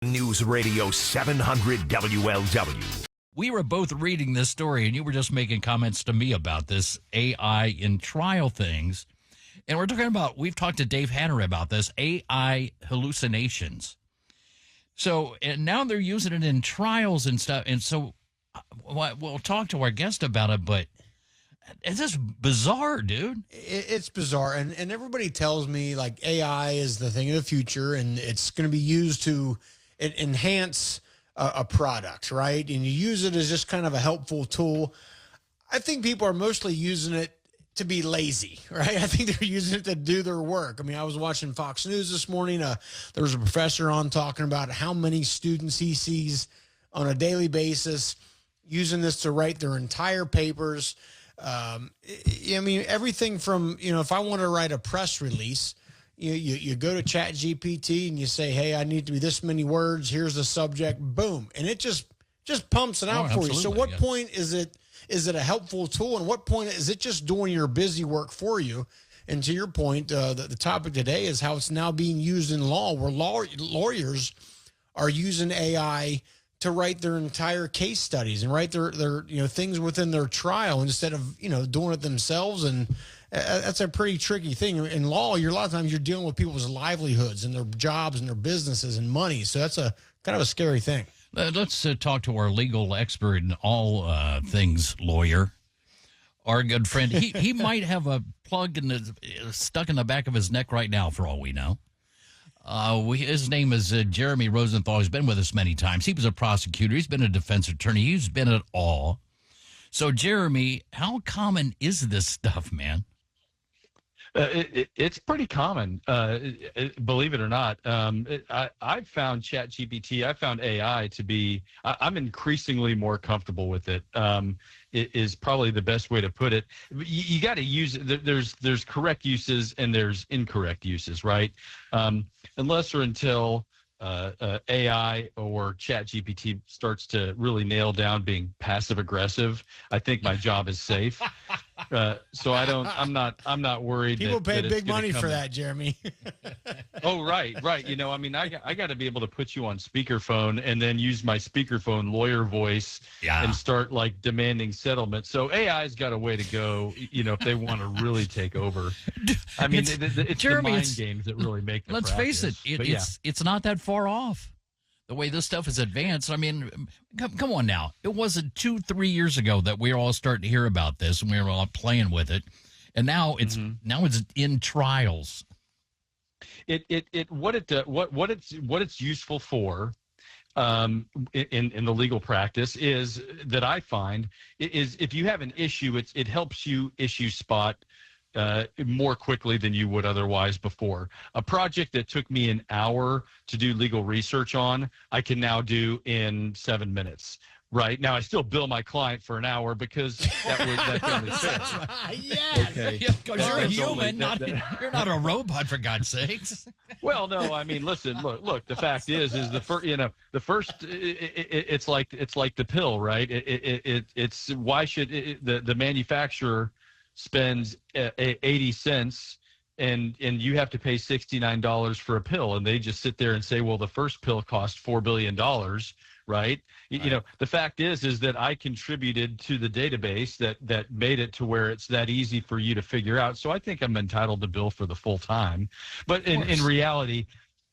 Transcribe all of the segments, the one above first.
News Radio 700 WLW. We were both reading this story, and you were just making comments to me about this AI in trial things. And we're talking about, we've talked to Dave Hanner about this, AI hallucinations. So, and now they're using it in trials and stuff. And so we'll talk to our guest about it, but it's just bizarre, dude. It's bizarre. And everybody tells me, like, AI is the thing of the future, and it's going to be used to enhance a product, right? And you use it as just kind of a helpful tool. I think people are mostly using it to be lazy, right? I think they're using it to do their work. I mean, I was watching Fox News this morning. There was a professor on talking about how many students he sees on a daily basis using this to write their entire papers. I mean, everything from, if I want to write a press release, you go to ChatGPT and you say, hey, I need to be this many words. Here's the subject. Boom. And it just pumps it out for you. So what point is it a helpful tool? And what point is it just doing your busy work for you? And to your point, the topic today is how it's now being used in law, where lawyers are using AI to write their entire case studies and write their things within their trial instead of, doing it themselves. And that's a pretty tricky thing. In law, a lot of times you're dealing with people's livelihoods and their jobs and their businesses and money. So that's a kind of a scary thing. Let's talk to our legal expert in all things lawyer, our good friend. He might have a plug stuck in the back of his neck right now, for all we know. His name is Jeremy Rosenthal. He's been with us many times. He was a prosecutor. He's been a defense attorney. He's been at all. So, Jeremy, how common is this stuff, man? It's pretty common, believe it or not. I've found ChatGPT, I found AI to be, I'm increasingly more comfortable with it. It is probably the best way to put it. You got to use it. There's correct uses and there's incorrect uses, right? Unless or until AI or ChatGPT starts to really nail down being passive aggressive, I think my job is safe. So I'm not worried. People pay big money for that, Jeremy. Oh, right. I mean, I got to be able to put you on speakerphone and then use my speakerphone lawyer voice and start like demanding settlement. So AI's got a way to go, if they want to really take over. I mean, it's Jeremy, the mind games that really make the Let's practice. face it, it's not that far off. The way this stuff is advanced, I mean, come on now. It wasn't 2-3 years ago that we were all starting to hear about this and we were all playing with it, and now it's in trials. What it's useful for in the legal practice is that I find is if you have an issue, it helps you issue spot more quickly than you would otherwise before. A project that took me an hour to do legal research on, I can now do in 7 minutes. Right now, I still bill my client for an hour because that's only fair. Yes. Okay. Yeah, because you're a human, you're not a robot, for God's sakes. Well, no, I mean, listen, look. The fact is the first, it's like the pill, right? It's why should the manufacturer spends 80 cents and you have to pay $69 for a pill, and they just sit there and say, well, the first pill cost $4 billion, right? The fact is that I contributed to the database that made it to where it's that easy for you to figure out. So I think I'm entitled to bill for the full time. But in reality,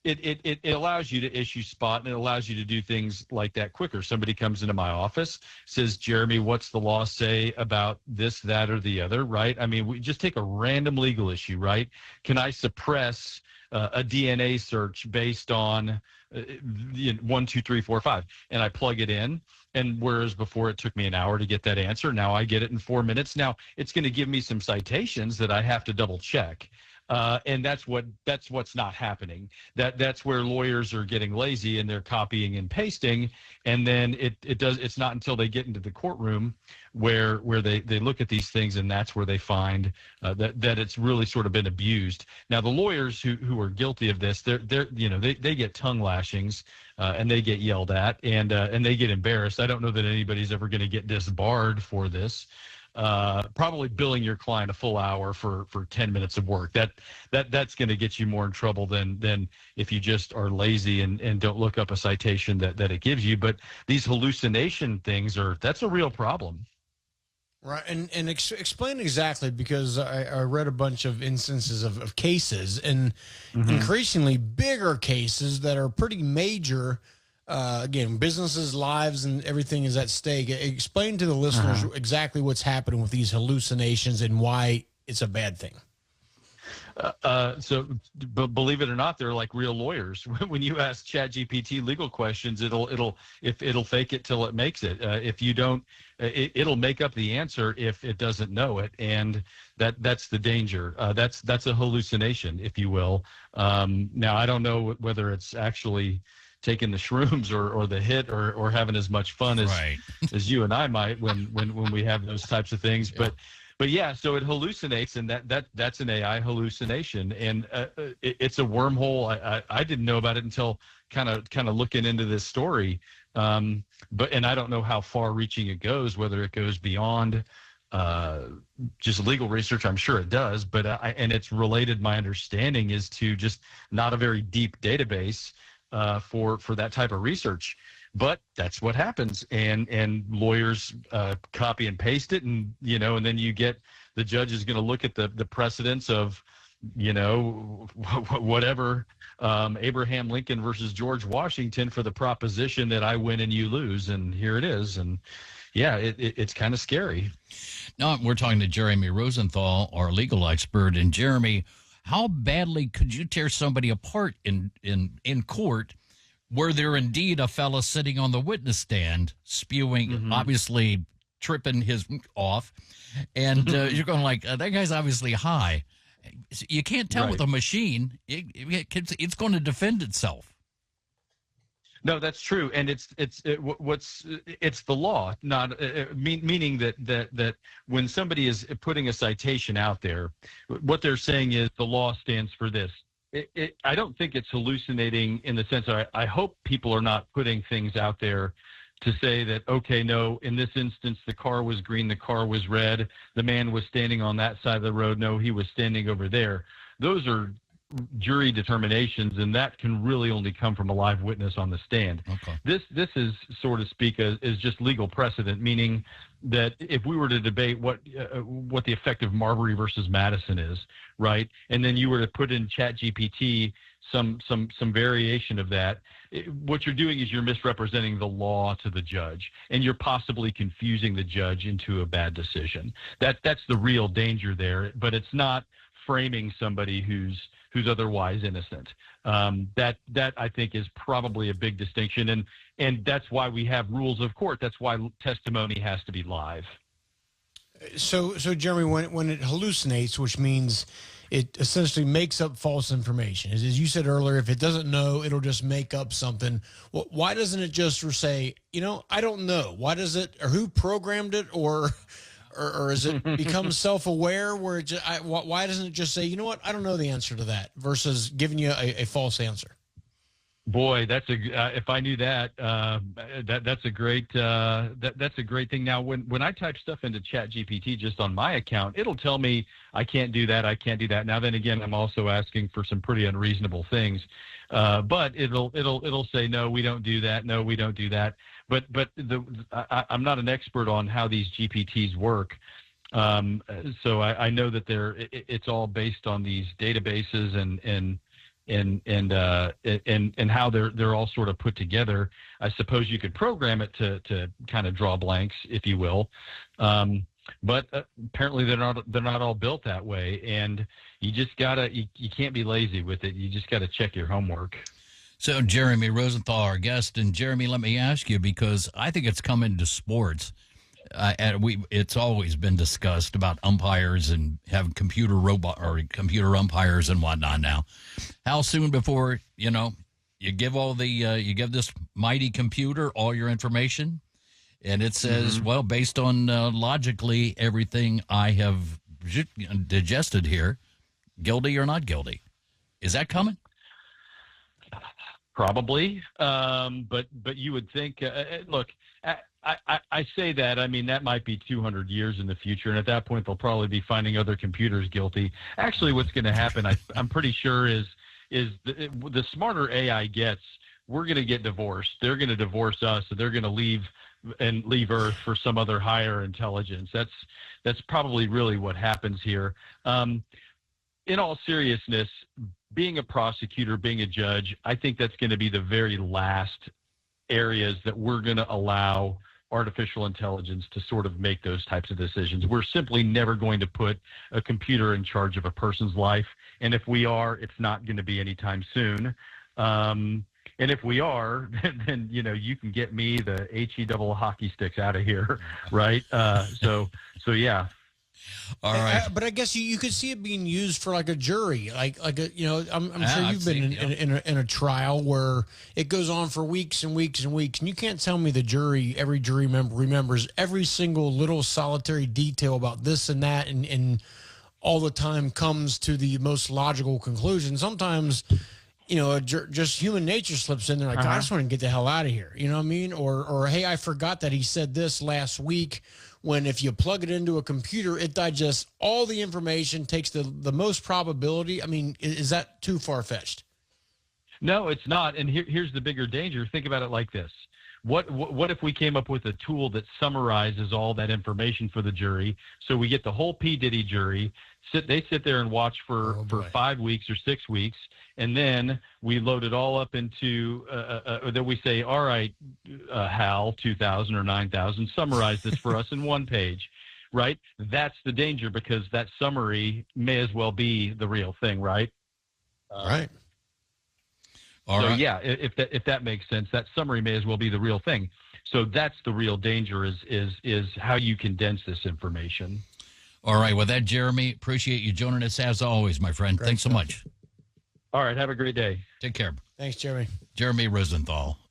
it allows you to issue spot, and it allows you to do things like that quicker. Somebody comes into my office, says, Jeremy, what's the law say about this, that, or the other, right? I mean, we just take a random legal issue, right? Can I suppress a DNA search based on 1, 2, 3, 4, 5, and I plug it in. And whereas before it took me an hour to get that answer, now I get it in 4 minutes. Now it's going to give me some citations that I have to double check. And that's what's not happening. That's where lawyers are getting lazy and they're copying and pasting. And then it's not until they get into the courtroom where they look at these things, and that's where they find that it's really sort of been abused. Now the lawyers who are guilty of this, they get tongue lashings and they get yelled at and they get embarrassed. I don't know that anybody's ever going to get disbarred for this. probably billing your client a full hour for 10 minutes of work. That's going to get you more in trouble than if you just are lazy and don't look up a citation that it gives you. But these hallucination things that's a real problem. Right. And explain exactly, because I read a bunch of instances of cases, and increasingly bigger cases that are pretty major. Again, businesses, lives, and everything is at stake. Explain to the listeners exactly what's happening with these hallucinations and why it's a bad thing. But believe it or not, they're like real lawyers. When you ask ChatGPT legal questions, it'll fake it till it makes it. If you don't, it'll make up the answer if it doesn't know it, and that's the danger. That's a hallucination, if you will. Now, I don't know whether it's actually taking the shrooms or the hit or having as much fun as you and I might when we have those types of things, But yeah, so it hallucinates, and that's an AI hallucination, and it's a wormhole. I didn't know about it until kind of looking into this story, and I don't know how far-reaching it goes, whether it goes beyond just legal research. I'm sure it does, but and it's related. My understanding is to just not a very deep database for that type of research. But that's what happens, and lawyers copy and paste it, and then you get the judge is going to look at the precedents of, whatever, Abraham Lincoln versus George Washington for the proposition that I win and you lose, and here it is, and yeah, it's kind of scary. Now we're talking to Jeremy Rosenthal, our legal expert, and Jeremy, how badly could you tear somebody apart in court? Were there indeed a fella sitting on the witness stand spewing, obviously tripping his off, and you're going like, that guy's obviously high. You can't tell with a machine. It's going to defend itself. No, that's true, and it's the law, not meaning that when somebody is putting a citation out there, what they're saying is the law stands for this. I don't think it's hallucinating in the sense I hope people are not putting things out there to say that, okay, no, in this instance, the car was green, the car was red, the man was standing on that side of the road, no, he was standing over there. Those are jury determinations, and that can really only come from a live witness on the stand. Okay. This is, so to speak, is just legal precedent, meaning that if we were to debate what the effect of Marbury versus Madison is, right, and then you were to put in ChatGPT some variation of that, what you're doing is you're misrepresenting the law to the judge, and you're possibly confusing the judge into a bad decision. That's the real danger there, but it's not framing somebody who's otherwise innocent. That I think is probably a big distinction, and that's why we have rules of court. That's why testimony has to be live. So Jeremy, when it hallucinates, which means it essentially makes up false information, as you said earlier, if it doesn't know, it'll just make up something. Well, why doesn't it just say, I don't know? Why does it, or who programmed it, or is it become self-aware where why doesn't it just say, I don't know the answer to that, versus giving you a false answer? Boy, if I knew that, that's a great that's a great thing. Now, when I type stuff into ChatGPT just on my account, it'll tell me I can't do that. I can't do that. Now, then again, I'm also asking for some pretty unreasonable things, but it'll say, no, we don't do that. No, we don't do that. But I'm not an expert on how these GPTs work. So I know that it's all based on these databases and how they're all sort of put together. I suppose you could program it to kind of draw blanks, if you will. But apparently they're not all built that way, and you just you can't be lazy with it. You just gotta check your homework. So Jeremy Rosenthal, our guest, and Jeremy, let me ask you, because I think it's come into sports. And it's always been discussed about umpires and having computer umpires and whatnot. Now, how soon before you give you give this mighty computer all your information, and it says, well, based on logically everything I have digested here, guilty or not guilty? Is that coming? Probably, but you would think. Look. I say that. I mean, that might be 200 years in the future, and at that point, they'll probably be finding other computers guilty. Actually, what's going to happen, I'm pretty sure, is the smarter AI gets, we're going to get divorced. They're going to divorce us, and they're going to leave Earth for some other higher intelligence. That's probably really what happens here. In all seriousness, being a prosecutor, being a judge, I think that's going to be the very last areas that we're going to allow artificial intelligence to sort of make those types of decisions. We're simply never going to put a computer in charge of a person's life. And if we are, it's not going to be anytime soon. And if we are, then, you can get me the HE double hockey sticks out of here. Right. So yeah. All right. But I guess you could see it being used for like a jury, I'm sure you've been in a trial where it goes on for weeks and weeks and weeks, and you can't tell me every jury member remembers every single little solitary detail about this and that, and all the time comes to the most logical conclusion. Sometimes, just human nature slips in there. Like, I just want to get the hell out of here. You know what I mean? Or hey, I forgot that he said this last week. When if you plug it into a computer, it digests all the information, takes the most probability. I mean, is that too far-fetched? No, it's not. And here's the bigger danger. Think about it like this. What if we came up with a tool that summarizes all that information for the jury, so we get the whole P. Diddy jury, they sit there and watch for 5 weeks or 6 weeks, and then we load it all up into then we say, all right, Hal 2000 or 9000, summarize this for us in one page, right? That's the danger, because that summary may as well be the real thing, right? Right. All right. Yeah, if that makes sense, that summary may as well be the real thing. So that's the real danger, is how you condense this information. All right. With that, Jeremy, appreciate you joining us as always, my friend. Thanks so much. All right. Have a great day. Take care. Thanks, Jeremy. Jeremy Rosenthal.